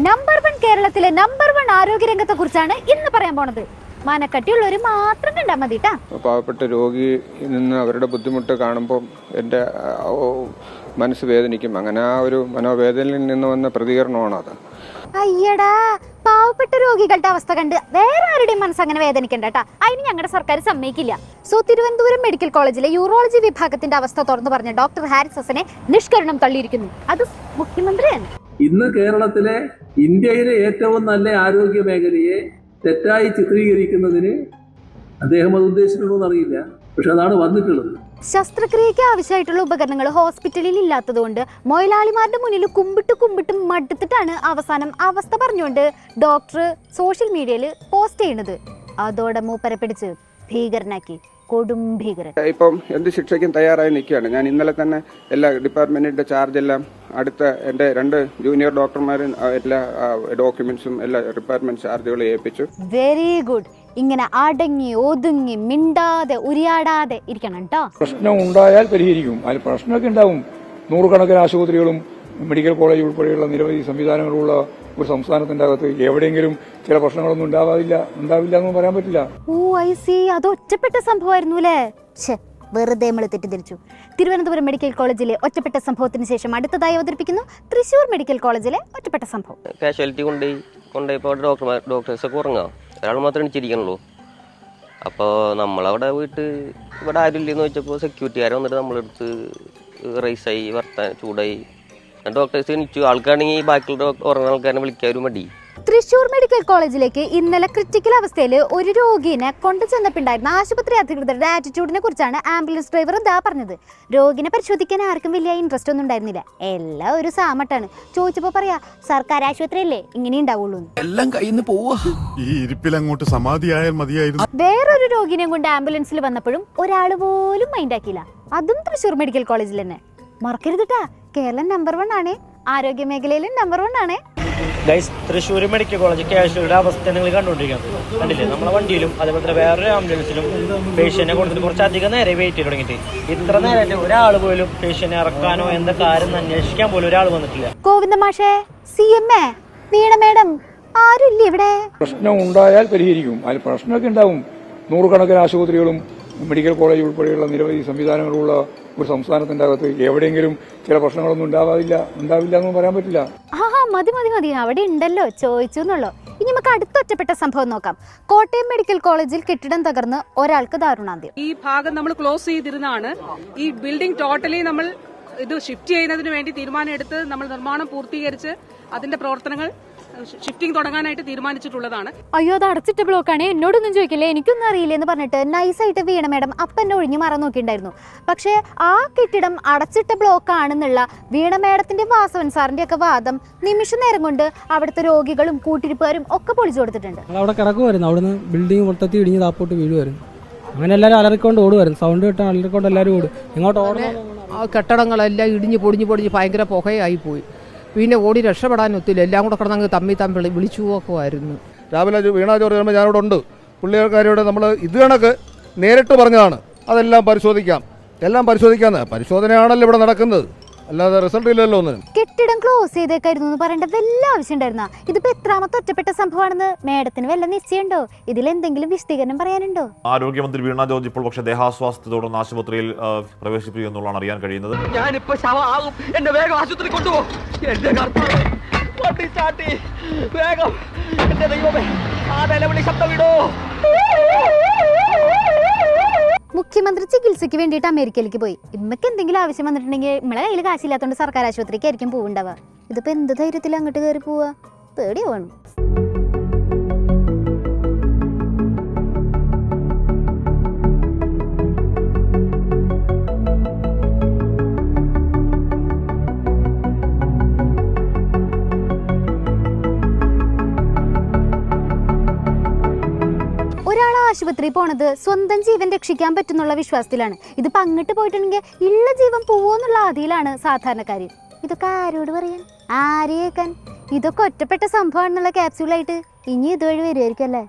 Number 1 കേരളത്തിലെ number 1 ആരോഗ്യരംഗത്തെ കുറിച്ചാണ് ഇന്ന് പറയാൻ പോണത്. മനക്കട്ടിയുള്ളവര് മാത്രം കണ്ടാൽ മതി ട്ടാ. പാവപ്പെട്ട രോഗിയിൽ നിന്ന് അവരുടെ ബുദ്ധിമുട്ട് കാണുമ്പോൾ എൻ്റെ മനസ്സ് വേദനിക്കും. അങ്ങനെ ആ ഒരു മനോവേദനയിൽ നിന്ന് വന്ന പ്രതികരണമാണ് അത്. അയ്യടാ, പാവപ്പെട്ട രോഗികളുടെ അവസ്ഥ കണ്ട് വേറെ ആരുടെയും മനസ്സ് അങ്ങനെ വേദനിക്കണ്ട കേട്ടാ. അതിന് ഞങ്ങളുടെ സർക്കാർ സമ്മതിക്കില്ല. തിരുവനന്തപുരം മെഡിക്കൽ കോളേജിലെ യൂറോളജി വിഭാഗത്തിന്റെ അവസ്ഥ തുറന്നു പറഞ്ഞ ഡോക്ടർ ഹാരിസ് ഹസനെ നിഷ്കരണം തള്ളിയിരിക്കുന്നു. അത് മുഖ്യമന്ത്രിയാണ്. ഇന്ന് കേരളത്തിലെ ഇന്ത്യയിലെ ഏറ്റവും നല്ല ആരോഗ്യ മേഖലയെ തെറ്റായി ചിത്രീകരിക്കുന്നതിന് അദ്ദേഹം അത് ഉദ്ദേശിച്ചിട്ടുണ്ടോ അറിയില്ല, പക്ഷെ അതാണ് വന്നിട്ടുള്ളത്. ശസ്ത്രക്രിയയ്ക്ക് ആവശ്യമായിട്ടുള്ള ഉപകരണങ്ങൾ ഹോസ്പിറ്റലിൽ ഇല്ലാത്തതുകൊണ്ട് മൊയലാളിമാരുടെ മുന്നിൽ കുമ്പിട്ട് മടുത്തിട്ടാണ് അവസാനം അവസ്ഥ പറഞ്ഞുകൊണ്ട് ഡോക്ടർ സോഷ്യൽ മീഡിയയിൽ പോസ്റ്റ് ചെയ്യുന്നത്. അതോടെ മൂപ്പരെ പിടിച്ച് ഭീകരനാക്കി. കൊടും ഭീകരൻ. ഇപ്പം എന്ത് ശിക്ഷയ്ക്കും തയ്യാറായി നിൽക്കുകയാണ്. ഞാൻ ഇന്നലെ തന്നെ എല്ലാ ഡിപ്പാർട്ട്മെന്റിന്റെ ചാർജ് എല്ലാം അടുത്ത എൻ്റെ 2 ജൂനിയർ ഡോക്ടർമാരും എല്ലാ ഡോക്യുമെന്റ്സും എല്ലാ ഡിപ്പാർട്ട്മെന്റ് ചാർജുകളും ഏൽപ്പിച്ചു. Very good. ഇങ്ങനെ അടങ്ങി ഒതുങ്ങി മിണ്ടാതെ ഉരിയാടാതെ ഇരിക്കണം കേട്ടോ. പ്രശ്നം ഉണ്ടായാൽ പരിഹരിക്കും. അതിൽ പ്രശ്നമൊക്കെ ഉണ്ടാവും. നൂറുകണക്കിന് ആശുപത്രികളും മെഡിക്കൽ കോളേജ് ഉൾപ്പെടെയുള്ള നിരവധി സംവിധാനങ്ങളുള്ള ഒരു സംസ്ഥാനത്തിന്റെ അകത്ത് എവിടെയെങ്കിലും ചില പ്രശ്നങ്ങളൊന്നും ഉണ്ടാവില്ല എന്ന് പറയാൻ പറ്റില്ല. ഓ ഐ സി, അത് ഒറ്റപ്പെട്ട സംഭവമായിരുന്നു അല്ലേ? വെറുതെ നമ്മൾ തെറ്റിദ്ധരിച്ചു. തിരുവനന്തപുരം മെഡിക്കൽ കോളേജിലെ ഒറ്റപ്പെട്ട സംഭവത്തിന് ശേഷം അടുത്തതായി അവതരിപ്പിക്കുന്നു തൃശൂർ മെഡിക്കൽ കോളേജിലെ ഒറ്റപ്പെട്ട സംഭവം. കാഷ്വാലിറ്റി കൊണ്ടുപോയപ്പോൾ ഡോക്ടേഴ്സൊക്കെ ഉറങ്ങാം, ഒരാൾ മാത്രമേ എണിച്ചിരിക്കണുള്ളൂ. അപ്പോൾ നമ്മളവിടെ പോയിട്ട് ഇവിടെ ആരുമില്ലെന്ന് വെച്ചപ്പോൾ സെക്യൂരിറ്റിക്കാരെ വന്നിട്ട് നമ്മളെടുത്ത് റൈസായി ചൂടായി. ഡോക്ടേഴ്സ് എണിച്ചു. ആൾക്കാണെങ്കിൽ ബാക്കിയുള്ള ഉറങ്ങുന്ന ആൾക്കാരെ വിളിക്കാനും മടി. തൃശൂർ മെഡിക്കൽ കോളേജിലേക്ക് ഇന്നലെ ക്രിട്ടിക്കൽ അവസ്ഥയിൽ ഒരു രോഗിനെ കൊണ്ടുചെന്നപ്പോണ്ടായിരുന്ന ആശുപത്രി അധികൃതരുടെ ആറ്റിറ്റ്യൂഡിനെ കുറിച്ചാണ് ആംബുലൻസ് ഡ്രൈവർ എന്താ പറഞ്ഞത്. രോഗിനെ പരിശോധിക്കാൻ ആർക്കും വലിയ ഇൻട്രസ്റ്റ് ഒന്നും ഉണ്ടായിരുന്നില്ല. എല്ലാം ഒരു സാമട്ടാണ്. ചോദിച്ചപ്പോ പറയാ സർക്കാർ ആശുപത്രിയല്ലേ ഇങ്ങനെ ഉണ്ടാവുള്ളൂ. എല്ലാം കയ്യിന്ന് പോവാ. ഈ ഇരിപ്പിലങ്ങോട്ട് സമാധിയായാൽ മതിയായിരുന്നു. വേറൊരു രോഗിനെ കൊണ്ട് ആംബുലൻസിൽ വന്നപ്പോഴും ഒരാൾ പോലും മൈൻഡാക്കിയില്ല. അതും തൃശൂർ മെഡിക്കൽ കോളേജിൽ തന്നെ. മറക്കരുതിട്ടാ, കേരളം നമ്പർ 1 ആണ്. ആരോഗ്യ മേഖലയിലും നമ്പർ 1 ആണ്. തൃശ്ശൂർ മെഡിക്കൽ കോളേജ് കാഷ്വാലിറ്റിയുടെ അവസ്ഥ നിങ്ങൾ കണ്ടുകൊണ്ടിരിക്കുന്നത് കണ്ടില്ലേ? നമ്മളെ വണ്ടിയിലും അതേപോലെ തന്നെ വേറൊരു ആംബുലൻസിലും പേഷ്യന്റിനെ കൊടുത്തിട്ട് കുറച്ചധികം നേരെ വെയിറ്റ് ചെയ്ത് തുടങ്ങിയിട്ട് ഇത്ര നേരത്തെ ഒരാൾ പോലും പേഷ്യന്റിനെ ഇറക്കാനോ എന്താ കാര്യം അന്വേഷിക്കാൻ പോലും ഒരാൾ വന്നിട്ടില്ല. ഗോവിന്ദ മാഷേ, CMA, വീണ മേഡം, ആരുമില്ല ഇവിടെ. പ്രശ്നം ഉണ്ടായാൽ പരിഹരിക്കും. അതിൽ പ്രശ്നമൊക്കെ ഉണ്ടാവും. നൂറുകണക്കിന് ആശുപത്രികളും മെഡിക്കൽ കോളേജ് ഉൾപ്പെടെയുള്ള നിരവധി സംവിധാനങ്ങളുള്ള ഒരു സംസ്ഥാനത്തിന്റെ അകത്ത് എവിടെയെങ്കിലും ചില പ്രശ്നങ്ങളൊന്നും ഉണ്ടാവില്ല എന്ന് പറയാൻ പറ്റില്ല. മതി, അവിടെ ഉണ്ടല്ലോ, ചോദിച്ചു എന്നുള്ളൂ. ഇനി നമുക്ക് അടുത്ത ഒറ്റപ്പെട്ട സംഭവം നോക്കാം. കോട്ടയം മെഡിക്കൽ കോളേജിൽ കെട്ടിടം തകർന്ന് ഒരാൾക്ക് ദാരുണാന്ത്യം. ഈ ഭാഗം നമ്മൾ ക്ലോസ് ചെയ്തിരുന്നാണ്. ഈ ബിൽഡിംഗ് ടോട്ടലി നമ്മൾ ഇത് ഷിഫ്റ്റ് ചെയ്യുന്നതിന് വേണ്ടി തീരുമാനം എടുത്ത് നമ്മൾ നിർമ്മാണം പൂർത്തീകരിച്ച് അതിന്റെ പ്രവർത്തനങ്ങൾ ഷിഫ്റ്റിംഗ് തുടങ്ങാനായിട്ട് തീരുമാനിച്ചിട്ടുള്ളതാണ്. അയ്യോ, അത് അടച്ചിട്ട ബ്ലോക്കാണ്, എന്നോടൊന്നും ചോദിക്കില്ലേ, എനിക്കൊന്നും അറിയില്ല എന്ന് പറഞ്ഞിട്ട് നൈസായിട്ട് വീണ മേഡം അപ്പന്നെ ഒഴിഞ്ഞു മാറാൻ നോക്കിയിട്ടുണ്ടായിരുന്നു. പക്ഷേ ആ കെട്ടിടം അടച്ചിട്ട ബ്ലോക്ക് ആണെന്നുള്ള വീണ മേഡത്തിന്റെ വാസവൻ സാറിന്റെ ഒക്കെ വാദം നിമിഷ നേരം കൊണ്ട് അവിടുത്തെ രോഗികളും കൂട്ടിരിപ്പുകാരും ഒക്കെ പൊളിച്ചു കൊടുത്തിട്ടുണ്ട്. അവിടെ കിടക്കുമായിരുന്നു. അവിടുന്ന് ബിൽഡിംഗ് മൊത്തത്തിൽ ഇടിഞ്ഞ് താപ്പോട്ട് വീഴുമായിരുന്നു. അങ്ങനെ എല്ലാവരും അലറിക്കൊണ്ട് ഓടുമായിരുന്നു. സൗണ്ട് കേട്ടാൽ അലറിക്കൊണ്ട് എല്ലാവരും ഓടും. ഇങ്ങോട്ട് ഓടുന്ന ആ കെട്ടിടങ്ങളെല്ലാം ഇടിഞ്ഞ് പൊടിഞ്ഞ് ഭയങ്കര പുകയായി പോയി. പിന്നെ ഓടി രക്ഷപ്പെടാൻ ഒത്തില്ല. എല്ലാം കൂടെ കിടന്നങ്ങ് തമ്മിൽ വിളിച്ചു പോക്കുമായിരുന്നു. രാവിലെ വീണ ജോർജ് വരുമ്പോൾ ഞാനിവിടെ ഉണ്ട്. പുള്ളിക്കാരോട് നമ്മൾ ഇത് കണക്ക് നേരിട്ട് പറഞ്ഞതാണ്. അതെല്ലാം പരിശോധിക്കാം, എല്ലാം പരിശോധിക്കാന്ന്. പരിശോധനയാണല്ലോ ഇവിടെ നടക്കുന്നത്, അല്ലാതെ റിസൾട്ട് ഇല്ലല്ലോ. ഒന്നും കെട്ടിടം ക്ലോസ് ചെയ്തേക്കായിരുന്നു എന്ന് പറയേണ്ട വല്ല ആവശ്യം ഉണ്ടായിരുന്ന? ഇതിപ്പോ എത്രാമത്തെ ഒറ്റപ്പെട്ട സംഭവമാണെന്ന് മേഡത്തിന് വല്ല നിശ്ചയമുണ്ടോ? ഇതിൽ എന്തെങ്കിലും വിശദീകരണം പറയാനുണ്ടോ? ആരോഗ്യമന്ത്രി വീണ ജോർജ് ഇപ്പോൾ പക്ഷേ ദേഹാസ്വാസ്ഥ്യത്തെ തുടർന്ന് ആശുപത്രിയിൽ പ്രവേശിപ്പിക്കുന്നുള്ളതാണ് അറിയാൻ കഴിയുന്നത്. ഞാനിപ്പോ ശവമാകും, എന്നെ വേഗം ആശുപത്രി കൊണ്ടുപോ. എന്റെ വണ്ടി സ്റ്റാർട്ട് വേഗം. എന്റെ ദൈവമേ, ആ നിലവിളി ശബ്ദം വിടോ. മുഖ്യമന്ത്രി ചികിത്സയ്ക്ക് വേണ്ടിയിട്ട് അമേരിക്കയിലേക്ക് പോയി. ഇമ്മക്ക് എന്തെങ്കിലും ആവശ്യം വന്നിട്ടുണ്ടെങ്കിൽ നമ്മളെ കയ്യിൽ കാശില്ലാത്തതുകൊണ്ട് സർക്കാർ ആശുപത്രിക്കായിരിക്കും പോവുണ്ടാവുക. ഇതിപ്പോ എന്ത് ധൈര്യത്തിൽ അങ്ങോട്ട് കയറി പോവാ? പേടിയാവണം. ഒരാൾ ആശുപത്രി പോണത് സ്വന്തം ജീവൻ രക്ഷിക്കാൻ പറ്റുന്നുള്ള വിശ്വാസത്തിലാണ്. ഇതിപ്പോ അങ്ങോട്ട് പോയിട്ടുണ്ടെങ്കിൽ ഉള്ള ജീവൻ പോവോന്നുള്ള ആദിയിലാണ് സാധാരണക്കാര്. ഇതൊക്കെ ആരോട് പറയാൻ, ആരെ കേൾക്കാൻ? ഇതൊക്കെ ഒറ്റപ്പെട്ട സംഭവമാണെന്നുള്ള ക്യാപ്സ്യൂളായിട്ട് ഇനി ഇതുവഴി വരുമായിരിക്കും അല്ലേ?